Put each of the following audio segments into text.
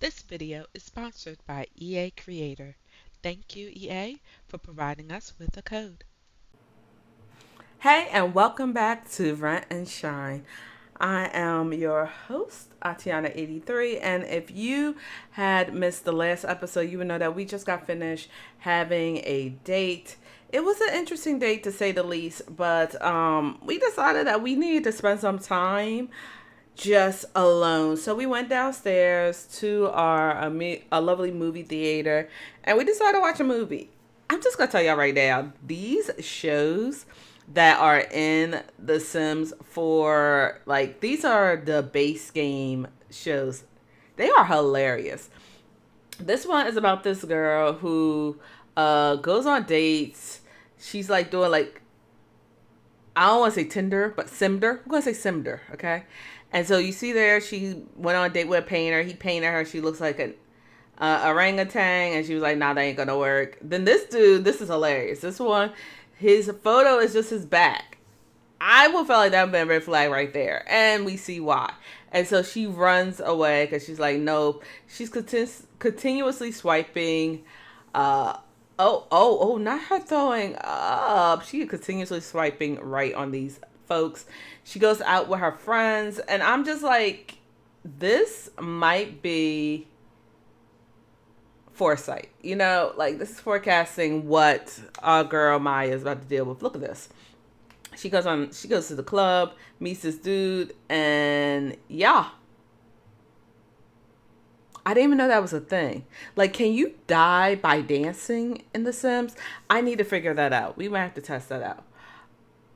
This video is sponsored by EA Creator. Thank you, EA, for providing us with a code. Hey, and welcome back to Rent and Shine. I am your host, Atiana83, and if you had missed the last episode, you would know that we just got finished having a date. It was an interesting date to say the least, but we decided that we needed to spend some time just alone. So we went downstairs to a lovely movie theater, and we decided to watch a movie. I'm just gonna tell y'all right now, these shows that are in The Sims for like these are the base game shows. They are hilarious. This one is about this girl who goes on dates. She's like doing like I don't want to say Tinder, but Simder. I'm gonna say Simder, okay? And so you see there, she went on a date with a painter. He painted her. She looks like an orangutan, and she was like, "Nah, that ain't gonna work." Then this dude, this is hilarious. This one, his photo is just his back. I would feel like that would be a red flag right there, and we see why. And so she runs away because she's like, "Nope." She's continuously swiping. Not her throwing up. She continuously swiping right on these folks. She goes out with her friends, and I'm just like, this might be foresight. Like this is forecasting what our girl Maya is about to deal with. Look at this. She goes to the club, meets this dude, and yeah, I didn't even know that was a thing. Like, can you die by dancing in The Sims? I need to figure that out. We might have to test that out.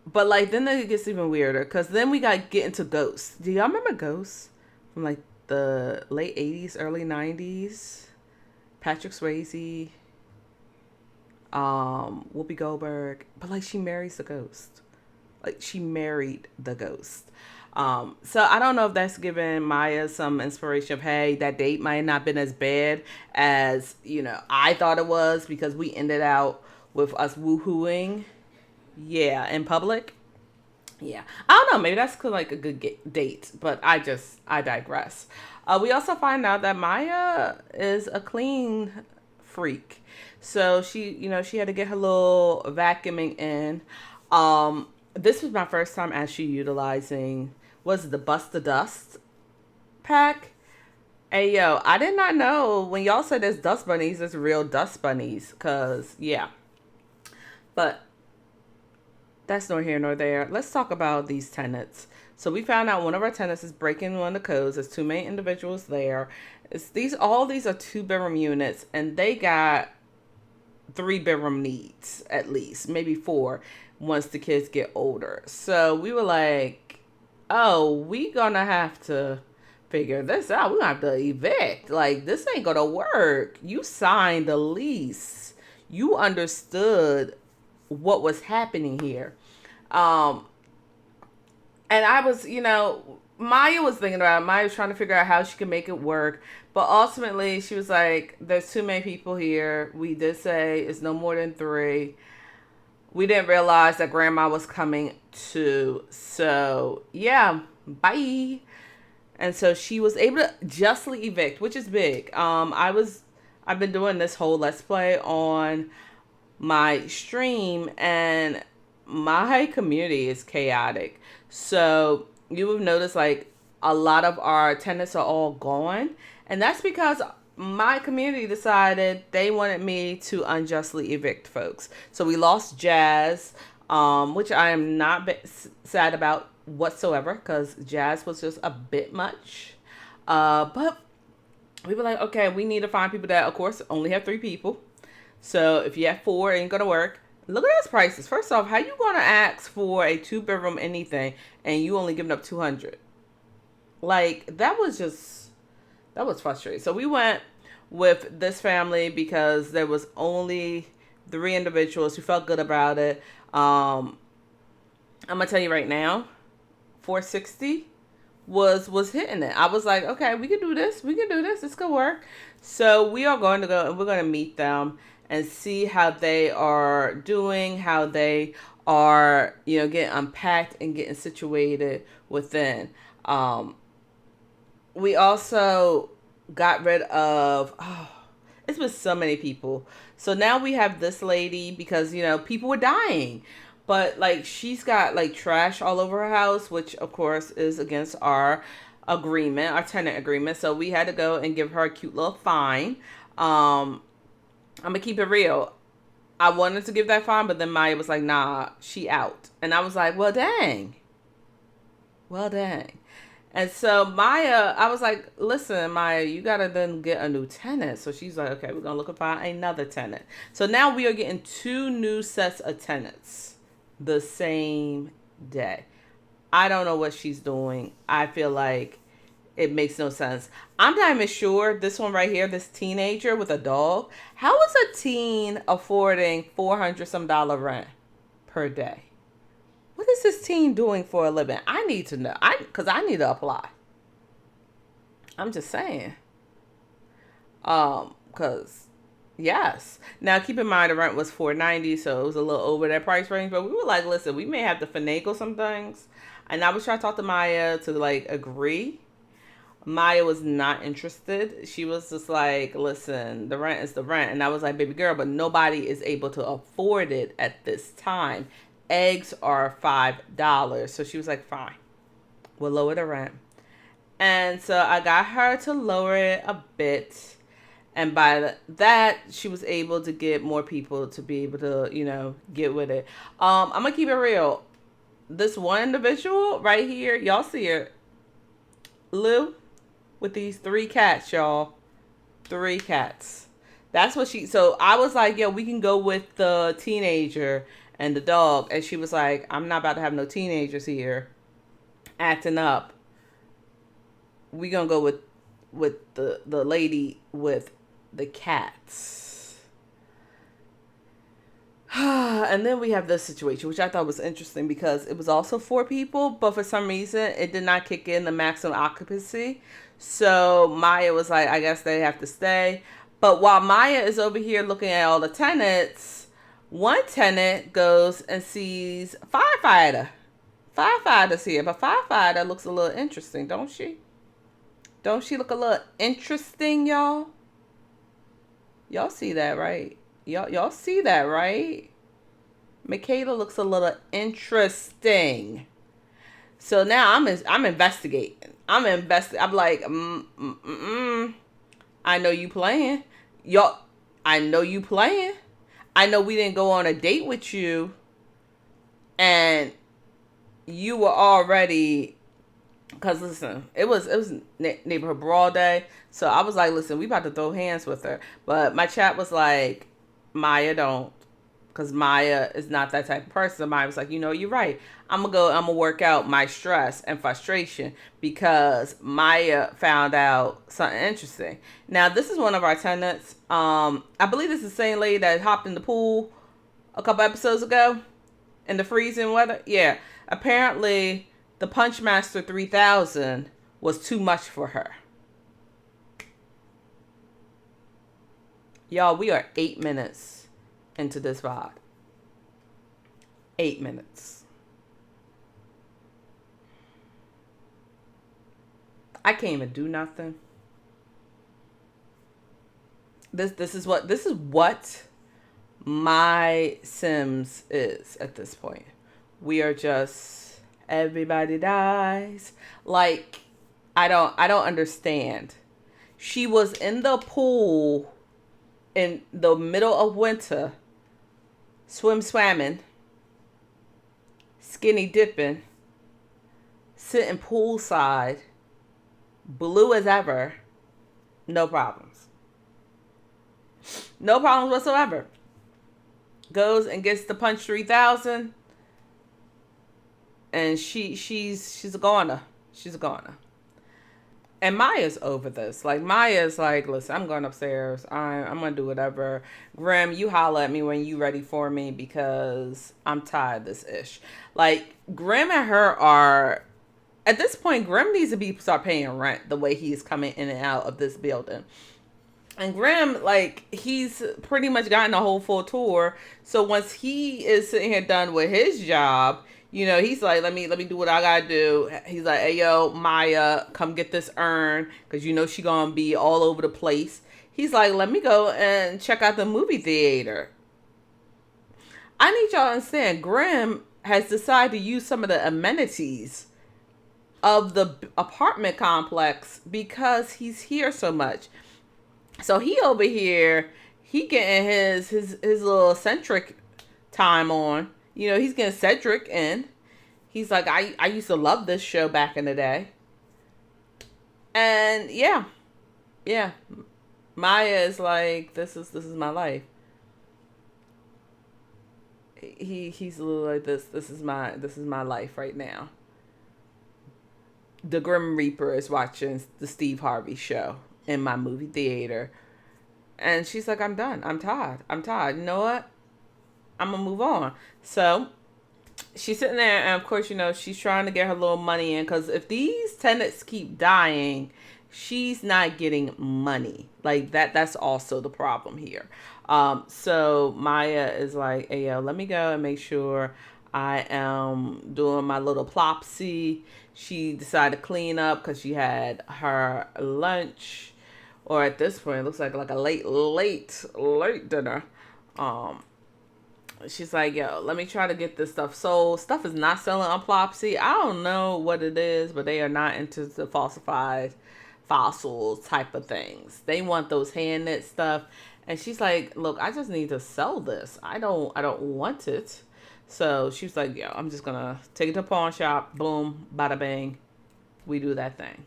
But like, then it gets even weirder because then we got get into Ghosts. Do y'all remember Ghosts from like the late '80s, early '90s? Patrick Swayze, Whoopi Goldberg, but like she marries the ghost. Like she married the ghost. So I don't know if that's giving Maya some inspiration of, hey, that date might not have been as bad as, I thought it was because we ended out with us woohooing. Yeah, in public. Yeah. I don't know. Maybe that's like a good date, but I digress. We also find out that Maya is a clean freak. So she had to get her little vacuuming in. This was my first time actually utilizing was the Bust the Dust pack. Hey yo, I did not know when y'all said there's dust bunnies, there's real dust bunnies. Cause yeah, but that's nor here nor there. Let's talk about these tenants. So we found out one of our tenants is breaking one of the codes. There's two main individuals there. All these are two bedroom units, and they got three bedroom needs at least, maybe four once the kids get older. So we were like, oh, we gonna have to figure this out. We're gonna have to evict. Like, this ain't gonna work. You signed the lease. You understood what was happening here. Um, and I was, Maya was thinking about it. Maya was trying to figure out how she could make it work. But ultimately, she was like, there's too many people here. We did say it's no more than three. We didn't realize that grandma was coming too. So, yeah, bye. And so she was able to justly evict, which is big. I've been doing this whole Let's Play on my stream, and my community is chaotic. So you will notice like a lot of our tenants are all gone, and that's because my community decided they wanted me to unjustly evict folks. So we lost Jazz, which I am not sad about whatsoever because Jazz was just a bit much. But we were like, okay, we need to find people that, of course, only have three people. So if you have four, it ain't gonna work. Look at those prices. First off, how you gonna ask for a two bedroom anything and you only giving up 200? Like that was frustrating. So we went with this family because there was only three individuals who felt good about it. I'm gonna tell you right now, 460 was hitting it. I was like, okay, we can do this. We can do this. This could work. So we are going to go and we're going to meet them and see how they are doing, how they are, getting unpacked and getting situated within. We also got rid of, it's been so many people. So now we have this lady because, people were dying. But like she's got like trash all over her house, which of course is against our agreement, our tenant agreement. So we had to go and give her a cute little fine. I'm gonna keep it real. I wanted to give that fine, but then Maya was like, nah, she out. And I was like, well, dang. Well, dang. And so Maya, I was like, listen, Maya, you gotta then get a new tenant. So she's like, okay, we're gonna look for another tenant. So now we are getting two new sets of tenants the same day. I don't know what she's doing. I feel like it makes no sense. I'm not even sure. This one right here, this teenager with a dog. How is a teen affording $400 some rent per day? What is this teen doing for a living? I need to know. Because I need to apply. I'm just saying. Because yes. Now keep in mind the rent was $490, so it was a little over that price range. But we were like, listen, we may have to finagle some things. And I was trying to talk to Maya to like agree. Maya was not interested. She was just like, listen, the rent is the rent. And I was like, baby girl, but nobody is able to afford it at this time. Eggs are $5. So she was like, fine, we'll lower the rent. And so I got her to lower it a bit. And by that, she was able to get more people to be able to, get with it. I'm going to keep it real. This one individual right here, y'all see her, Lou, with these 3 cats, y'all. 3 cats. That's what so I was like, yo, we can go with the teenager and the dog. And she was like, I'm not about to have no teenagers here acting up. We gonna go with the lady with the cats. And then we have this situation, which I thought was interesting because it was also 4 people, but for some reason it did not kick in the maximum occupancy. So Maya was like, I guess they have to stay. But while Maya is over here looking at all the tenants, one tenant goes and sees Firefighter. Firefighter's here, but Firefighter looks a little interesting, don't she? Don't she look a little interesting, y'all? Y'all see that, right? Y'all see that, right? Michaela looks a little interesting. So now I'm investigating. I'm like, I know you playing. Y'all, I know you playing. I know we didn't go on a date with you. And you were already, because listen, it was neighborhood brawl day. So I was like, listen, we about to throw hands with her. But my chat was like, Maya, don't. Because Maya is not that type of person. Maya was like, you're right. I'm going to work out my stress and frustration because Maya found out something interesting. Now, this is one of our tenants. I believe this is the same lady that hopped in the pool a couple episodes ago in the freezing weather. Yeah. Apparently, the Punchmaster 3000 was too much for her. Y'all, we are 8 minutes into this VOD. 8 minutes. I can't even do nothing. This is what my Sims is at this point. We are just everybody dies. Like I don't understand. She was in the pool in the middle of winter, swimming, skinny dipping, sitting poolside, blue as ever, no problems. No problems whatsoever. Goes and gets the punch 3000, and she's a goner. She's a goner. And Maya's over this. Like, Maya's like, listen, I'm going upstairs. I'm going to do whatever. Grim, you holla at me when you ready for me because I'm tired of this ish. Like, Grim and her are, at this point, Grim needs to start paying rent the way he's coming in and out of this building. And Grim, like, he's pretty much gotten a whole full tour. So once he is sitting here done with his job, He's like, let me do what I gotta do. He's like, hey yo, Maya, come get this urn, because she gonna be all over the place. He's like, let me go and check out the movie theater. I need y'all to understand, Grimm has decided to use some of the amenities of the apartment complex because he's here so much. So he over here, he getting his little Centric time on. He's getting Cedric in. He's like, I used to love this show back in the day. And yeah. Maya is like, this is my life. He's a little like this. This is my life right now. The Grim Reaper is watching the Steve Harvey show in my movie theater. And she's like, I'm done. I'm tired. You know what? I'm going to move on. So she's sitting there, and of course, she's trying to get her little money in, because if these tenants keep dying, she's not getting money. Like that's also the problem here. So Maya is like, hey, yo, let me go and make sure I am doing my little plopsy. She decided to clean up because she had her lunch, or at this point, it looks like a late dinner. She's like, yo, let me try to get this stuff sold. Stuff is not selling on Plopsy. I don't know what it is, but they are not into the falsified fossils type of things. They want those hand knit stuff. And she's like, look, I just need to sell this. I don't want it. So she's like, yo, I'm just gonna take it to a pawn shop. Boom, bada bang. We do that thing.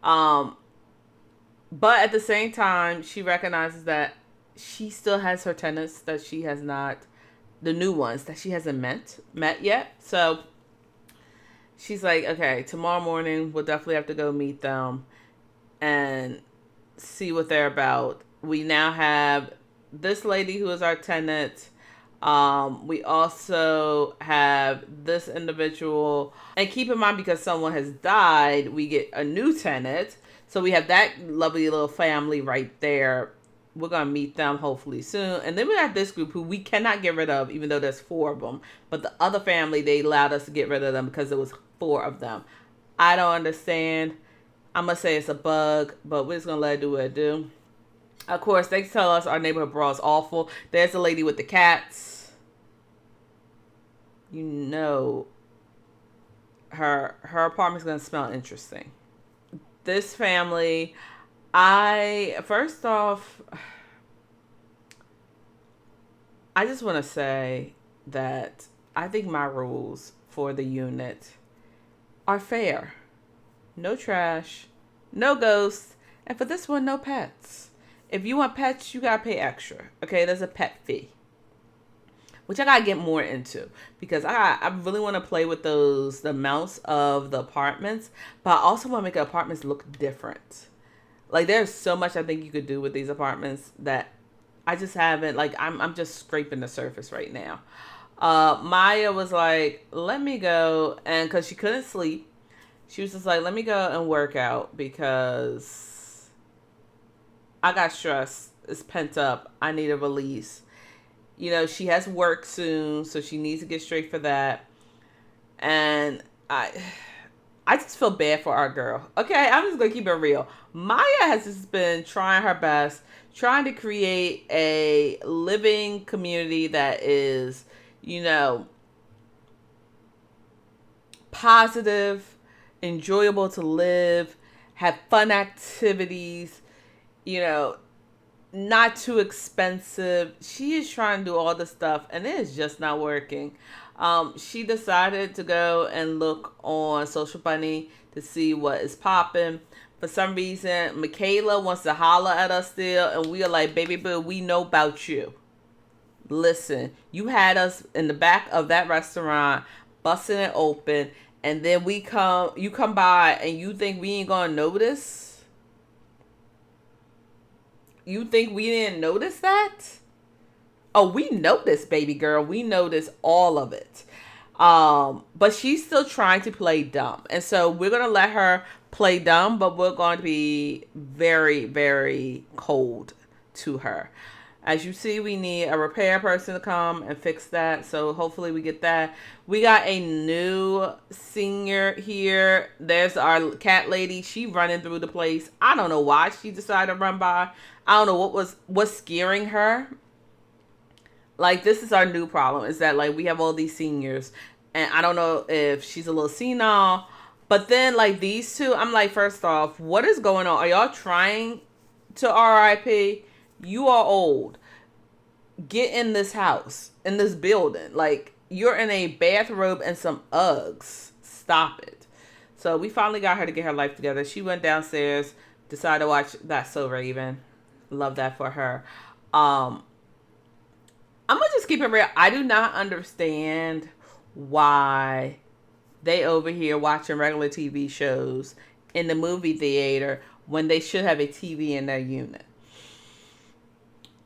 But at the same time, she recognizes that she still has her tenants that she has not, the new ones that she hasn't met yet. So she's like, okay, tomorrow morning we'll definitely have to go meet them and see what they're about. We now have this lady who is our tenant. We also have this individual, and keep in mind, because someone has died, we get a new tenant. So we have that lovely little family right there. We're going to meet them hopefully soon. And then we have this group who we cannot get rid of, even though there's 4 of them. But the other family, they allowed us to get rid of them because it was 4 of them. I don't understand. I'm going to say it's a bug, but we're just going to let it do what it do. Of course, they tell us our neighborhood brawl is awful. There's a lady with the cats. Her apartment's going to smell interesting. This family, first off, I just want to say that I think my rules for the unit are fair. No trash, no ghosts, and for this one, no pets. If you want pets, you gotta pay extra. Okay, there's a pet fee, which I gotta get more into, because I really want to play with the amounts of the apartments, but I also want to make the apartments look different. Like, there's so much I think you could do with these apartments that I just haven't, like, I'm just scraping the surface right now. Maya was like, let me go, and because she couldn't sleep, she was just like, let me go and work out, because I got stress. It's pent up. I need a release. She has work soon, so she needs to get straight for that. And I just feel bad for our girl. Okay, I'm just going to keep it real. Maya has just been trying her best, trying to create a living community that is, positive, enjoyable to live, have fun activities, not too expensive. She is trying to do all this stuff, and it is just not working. She decided to go and look on Social Bunny to see what is popping. For some reason, Michaela wants to holler at us still, and we are like, baby boo, we know about you. Listen, you had us in the back of that restaurant, busting it open, and then you come by, and you think we ain't gonna notice? You think we didn't notice that? Oh, we noticed, baby girl. We noticed all of it. But she's still trying to play dumb. And so we're going to let her play dumb, but we're going to be very, very cold to her. As you see, we need a repair person to come and fix that. So hopefully we get that. We got a new senior here. There's our cat lady. She running through the place. I don't know why she decided to run by. I don't know what's scaring her. Like, this is our new problem, is that like we have all these seniors, and I don't know if she's a little senile. But then like these two, I'm like, first off, what is going on? Are y'all trying to RIP? You are old. Get in this house, in this building. Like, you're in a bathrobe and some Uggs. Stop it. So we finally got her to get her life together. She went downstairs, decided to watch That's So Raven. Love that for her. I'm gonna just keep it real. I do not understand why they over here watching regular TV shows in the movie theater when they should have a TV in their unit.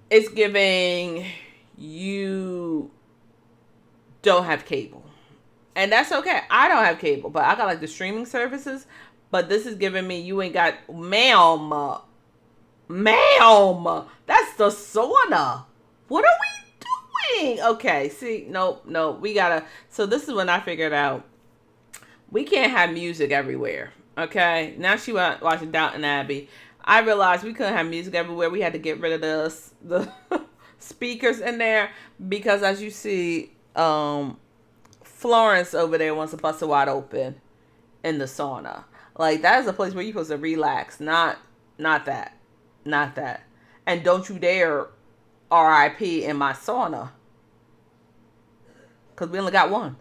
It's giving you don't have cable. And that's okay. I don't have cable, but I got like the streaming services. But this is giving me you ain't got ma'am. Ma'am. That's the sauna. What are we doing? Okay, see, no, we gotta. So this is when I figured out we can't have music everywhere. Okay, now she went watching Downton Abbey. I realized we couldn't have music everywhere. We had to get rid of the speakers in there because, as you see, Florence over there wants to bust it wide open in the sauna. Like, that is a place where you're supposed to relax, not that, not that. And don't you dare R.I.P. in my sauna, because we only got one.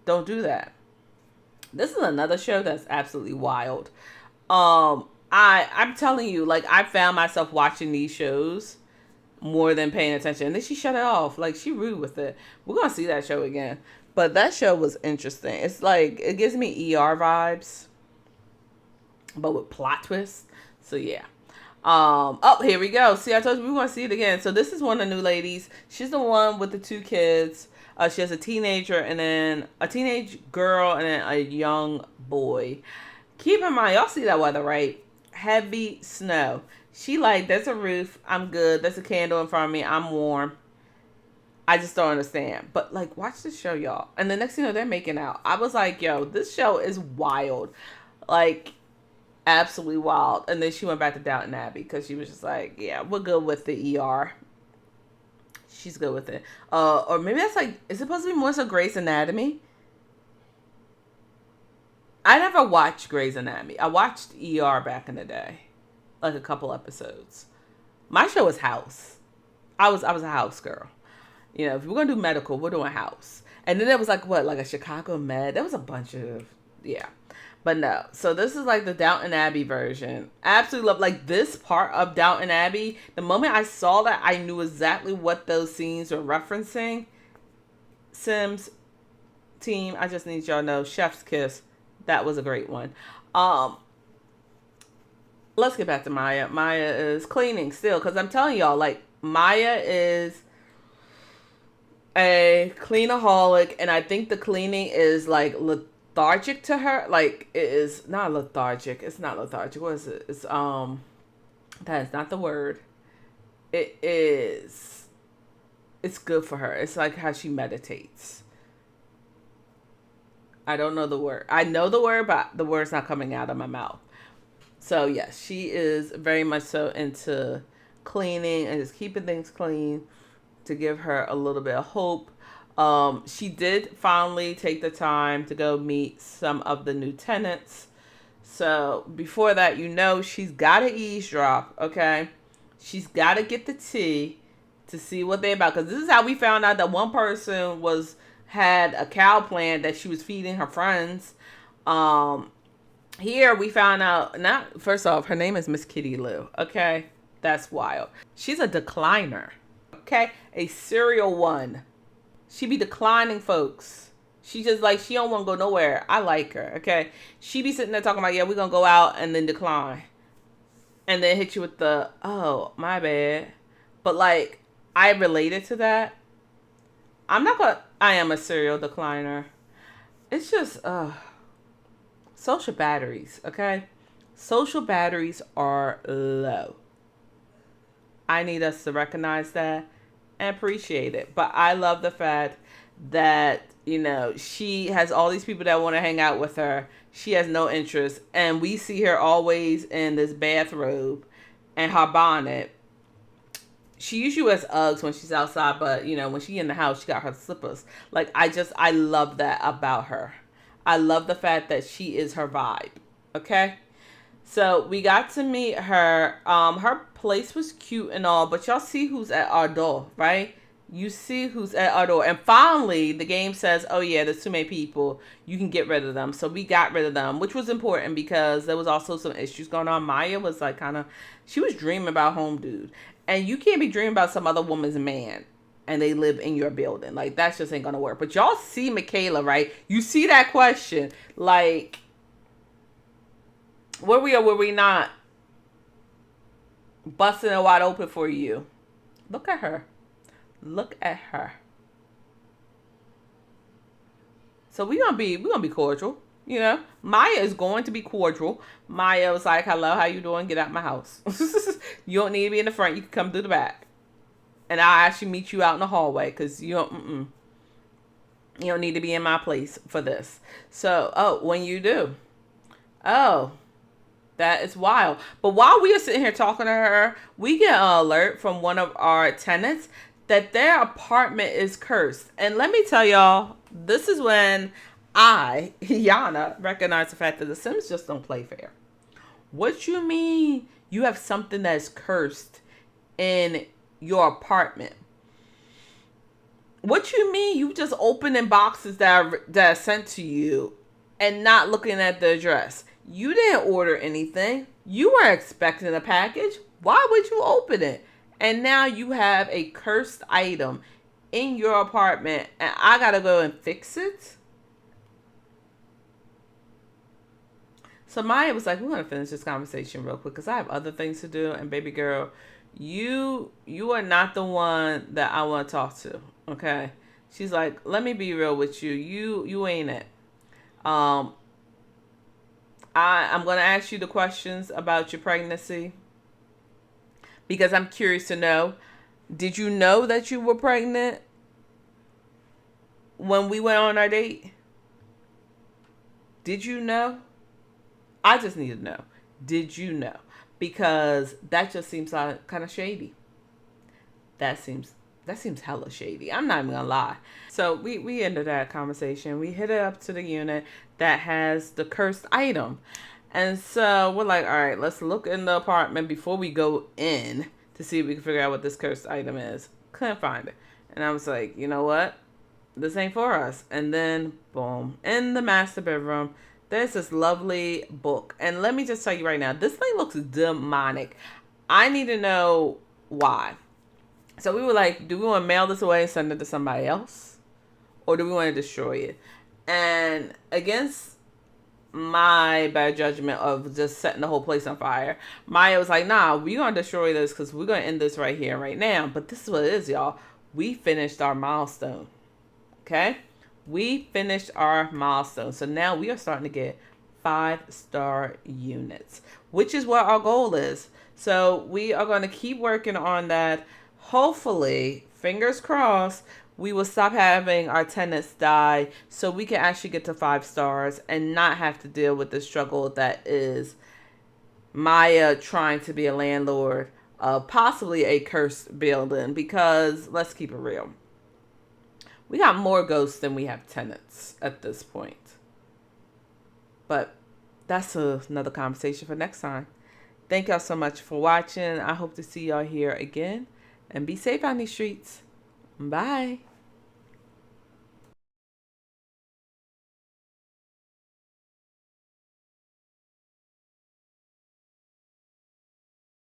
Don't do that. This is another show that's absolutely wild. I'm telling you, like, I found myself watching these shows more than paying attention. And then she shut it off. Like, she rude with it. We're gonna see that show again. But that show was interesting. It's like, it gives me ER vibes, but with plot twists. So yeah. Oh, here we go. See, I told you we want to see it again. So this is one of the new ladies. She's the one with the two kids. She has a teenager and then a teenage girl and then a young boy. Keep in mind, y'all see that weather, right? Heavy snow. She like, there's a roof. I'm good. There's a candle in front of me. I'm warm. I just don't understand. But like, watch this show, y'all. And the next thing you know, they're making out. I was like, yo, this show is wild. Like, absolutely wild. And then she went back to Downton Abbey because she was just like, yeah, we're good with the ER. She's good with it. Or maybe that's like, it's supposed to be more so Grey's Anatomy. I never watched Grey's Anatomy. I watched ER back in the day, like a couple episodes. My show was House. I was a house girl. You know, if we're gonna do medical, we're doing House. And then there was like what, like a Chicago Med. There was a bunch of, yeah. But no. So this is like the Downton Abbey version. Absolutely love like this part of Downton Abbey. The moment I saw that, I knew exactly what those scenes were referencing. Sims team, I just need y'all to know, Chef's Kiss. That was a great one. Let's get back to Maya. Maya is cleaning still, because I'm telling y'all, like, Maya is a cleanaholic, and I think the cleaning is like lethargic to her. Like, it is not lethargic. It's not lethargic. What is it? It's that is not the word. It is. It's good for her. It's like how she meditates. I don't know the word. I know the word, but the word's not coming out of my mouth. So yes, she is very much so into cleaning and just keeping things clean to give her a little bit of hope. She did finally take the time to go meet some of the new tenants. So before that, you know, she's got to eavesdrop, okay? She's got to get the tea to see what they're about. Because this is how we found out that one person had a cow plant that she was feeding her friends. Here we found out, not first off, her name is Miss Kitty Lou. Okay, that's wild. She's a decliner. Okay, a serial one. She be declining folks. She just like, she don't want to go nowhere. I like her. Okay, she be sitting there talking about, yeah, we're gonna go out, and then decline, and then hit you with the, oh, my bad. But like, I related to that. I am a serial decliner. It's just, social batteries, okay? Social batteries are low. I need us to recognize that and appreciate it. But I love the fact that, she has all these people that want to hang out with her. She has no interest. And we see her always in this bathrobe and her bonnet. She usually wears Uggs when she's outside, but when she in the house, she got her slippers. Like, I love that about her. I love the fact that she is her vibe. Okay? So we got to meet her. Her place was cute and all, but y'all see who's at our door, right? You see who's at our door. And finally, the game says, oh yeah, there's too many people. You can get rid of them. So we got rid of them, which was important because there was also some issues going on. Maya was like she was dreaming about home dude. And you can't be dreaming about some other woman's man and they live in your building. Like, that just ain't gonna work. But y'all see Michaela, right? You see that question. Like, were we or were we not busting it wide open for you? Look at her. Look at her. So we're gonna be cordial. Maya is going to be cordial. Maya was like, "Hello, how you doing? Get out my house. You don't need to be in the front. You can come through the back, and I'll actually meet you out in the hallway because you don't need to be in my place for this." So, when you do, oh, that is wild. But while we are sitting here talking to her, we get an alert from one of our tenants that their apartment is cursed. And let me tell y'all, this is when I, Yana, recognize the fact that the Sims just don't play fair. What you mean you have something that's cursed in your apartment? What you mean you just opening boxes that are sent to you and not looking at the address? You didn't order anything. You weren't expecting a package. Why would you open it? And now you have a cursed item in your apartment and I gotta go and fix it? So Maya was like, we're gonna finish this conversation real quick because I have other things to do. And baby girl, you are not the one that I want to talk to. Okay? She's like, let me be real with you. You ain't it. I'm gonna ask you the questions about your pregnancy because I'm curious to know. Did you know that you were pregnant when we went on our date? Did you know? I just need to know. Did you know? Because that just seems like kind of shady. That seems hella shady. I'm not even gonna lie. So we ended that conversation. We hit it up to the unit that has the cursed item. And so we're like, all right, let's look in the apartment before we go in to see if we can figure out what this cursed item is. Couldn't find it. And I was like, you know what? This ain't for us. And then, boom, in the master bedroom, there's this lovely book. And let me just tell you right now, this thing looks demonic. I need to know why. So we were like, do we want to mail this away and send it to somebody else? Or do we want to destroy it? And against my bad judgment of just setting the whole place on fire, Maya was like, nah, we're going to destroy this because we're going to end this right here, right now. But this is what it is, y'all. We finished our milestone. Okay? We finished our milestone. So now we are starting to get 5-star units, which is what our goal is. So we are going to keep working on that. Hopefully, fingers crossed, we will stop having our tenants die so we can actually get to 5 stars and not have to deal with the struggle that is Maya trying to be a landlord of possibly a cursed building. Because let's keep it real, we got more ghosts than we have tenants at this point. But that's another conversation for next time. Thank y'all so much for watching. I hope to see y'all here again. And be safe on these streets. Bye.